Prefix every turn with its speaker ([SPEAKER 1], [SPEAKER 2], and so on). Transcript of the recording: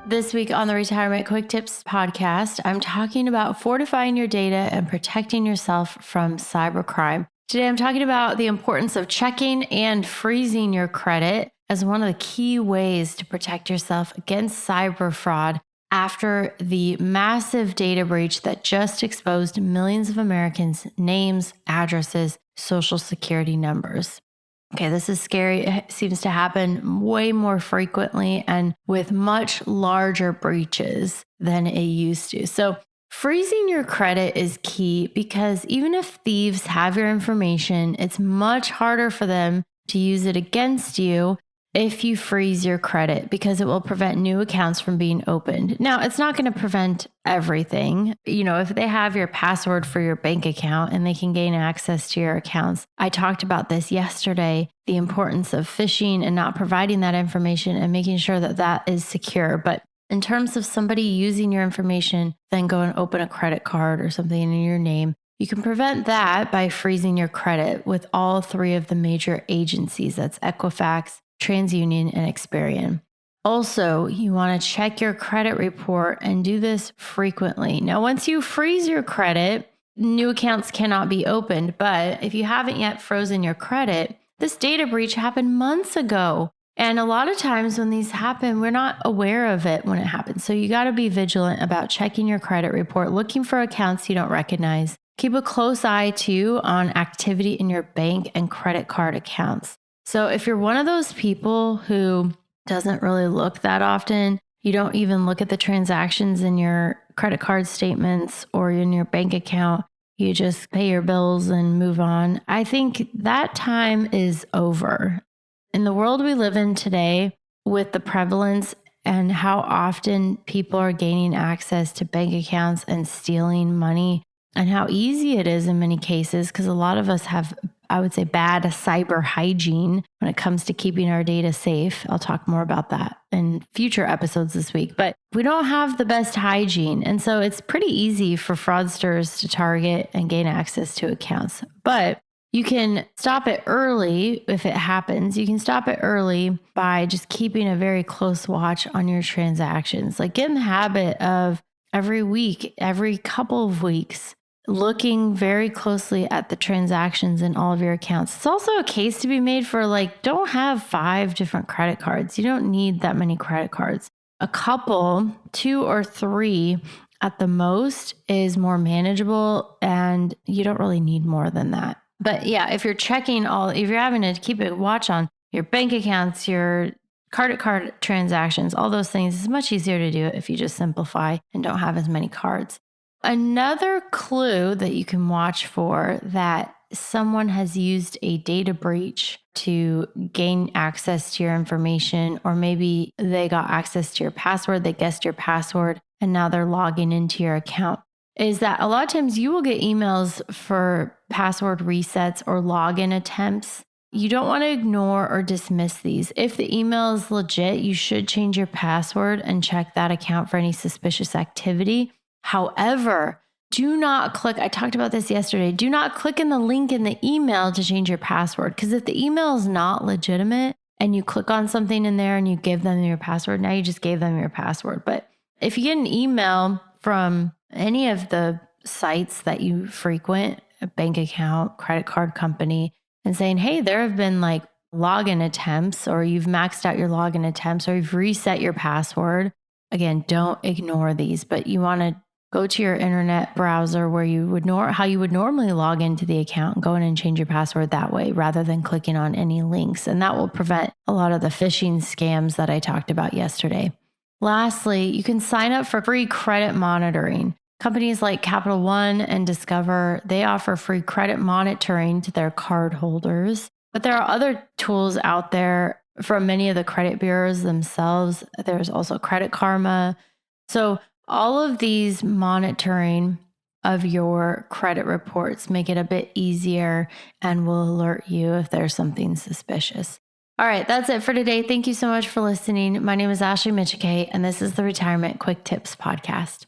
[SPEAKER 1] This week on the Retirement Quick Tips podcast, I'm talking about fortifying your data and protecting yourself from cybercrime. Today, I'm talking about the importance of checking and freezing your credit as one of the key ways to protect yourself against cyber fraud after the massive data breach that just exposed millions of Americans' names, addresses, social security numbers. Okay, this is scary. It seems to happen way more frequently and with much larger breaches than it used to. So freezing your credit is key because even if thieves have your information, it's much harder for them to use it against you if you freeze your credit because it will prevent new accounts from being opened. Now, it's not going to prevent everything. If they have your password for your bank account and they can gain access to your accounts. I talked about this yesterday, the importance of phishing and not providing that information and making sure that that is secure. But in terms of somebody using your information, then go and open a credit card or something in your name, you can prevent that by freezing your credit with all three of the major agencies. That's Equifax, TransUnion, and Experian. Also, you want to check your credit report and do this frequently. Now, once you freeze your credit, new accounts cannot be opened. But if you haven't yet frozen your credit, this data breach happened months ago. And a lot of times when these happen, we're not aware of it when it happens. So you got to be vigilant about checking your credit report, looking for accounts you don't recognize. Keep a close eye too on activity in your bank and credit card accounts. So if you're one of those people who doesn't really look that often, you don't even look at the transactions in your credit card statements or in your bank account, you just pay your bills and move on, I think that time is over. In the world we live in today, with the prevalence and how often people are gaining access to bank accounts and stealing money, and how easy it is in many cases, because a lot of us have, I would say, bad cyber hygiene when it comes to keeping our data safe. I'll talk more about that in future episodes this week, but we don't have the best hygiene. And so it's pretty easy for fraudsters to target and gain access to accounts. But you can stop it early if it happens. You can stop it early by just keeping a very close watch on your transactions. Like get in the habit of every week, every couple of weeks, looking very closely at the transactions in all of your accounts. It's also a case to be made for don't have 5 different credit cards. You don't need that many credit cards. A couple, 2 or 3 at the most is more manageable, and you don't really need more than that. But yeah, if you're having to keep a watch on your bank accounts, your credit card transactions, all those things, it's much easier to do it if you just simplify and don't have as many cards. Another clue that you can watch for that someone has used a data breach to gain access to your information, or maybe they got access to your password, they guessed your password, and now they're logging into your account, is that a lot of times you will get emails for password resets or login attempts. You don't want to ignore or dismiss these. If the email is legit, you should change your password and check that account for any suspicious activity. However, do not click, I talked about this yesterday, do not click in the link in the email to change your password. Because if the email is not legitimate and you click on something in there and you give them your password, now you just gave them your password. But if you get an email from any of the sites that you frequent, a bank account, credit card company, and saying, hey, there have been login attempts, or you've maxed out your login attempts, or you've reset your password. Again, don't ignore these, but you want to go to your internet browser where you would how you would normally log into the account and go in and change your password that way rather than clicking on any links. And that will prevent a lot of the phishing scams that I talked about yesterday. Lastly, you can sign up for free credit monitoring. Companies like Capital One and Discover, they offer free credit monitoring to their card holders. But there are other tools out there from many of the credit bureaus themselves. There's also Credit Karma. So all of these monitoring of your credit reports make it a bit easier and will alert you if there's something suspicious. All right, that's it for today. Thank you so much for listening. My name is Ashley Michike, and this is the Retirement Quick Tips Podcast.